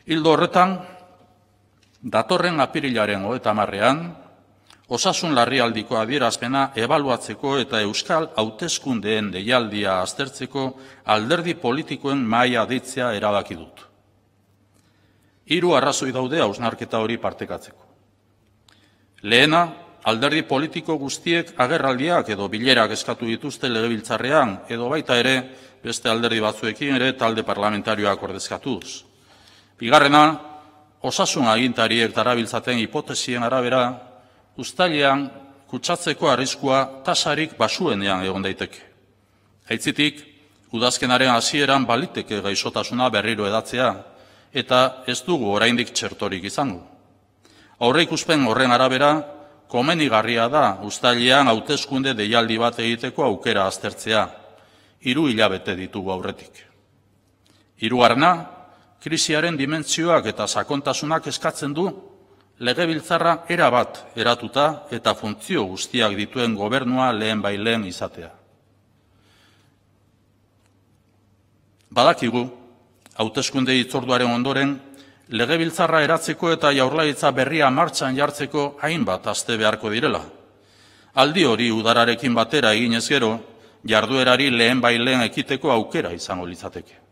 Ildo horretan, datorren apirilaren 30ean, osasun larrialdiko adierazpena ebaluatzeko eta euskal hauteskundeen deialdia aztertzeko alderdi politikoen mahaia deitzea erabaki dut. 3 arrazoi daude hausnarketa hori partekatzeko. Lehena, alderdi politiko guztiek agerraldiak edo bilerak eskatu dituzte legebiltzarrean, edo baita ere beste alderdi batzuekin ere talde parlamentarioak ordezkatuz. Bigarrena, osasun agintariek darabiltzaten hipotesien arabera, uztailean kutsatzeko arriskua tasarik baxuenean egon daiteke. Aitzitik, udazkenaren hasieran baliteke gaixotasuna berriro edatzea, eta ez dugu oraindik txertorik izango. Aurreikuspen horren arabera, komenigarria da uztailean hauteskunde deialdi bat egiteko aukera aztertzea, 3 hilabete ditugu aurretik. Hirugarrena, krisiaren dimentsioak eta sakontasunak eskatzen du legebiltzarra erabat eratuta eta funtzio guztiak dituen gobernua lehenbailehen izatea. Badakigu, hauteskunde hitzorduaren ondoren, legebiltzarra eratzeko eta jaurlaritza berria martxan jartzeko hainbat aste beharko direla. Aldi hori udararekin batera eginez gero, jarduerari lehenbailehen ekiteko aukera izango litzateke.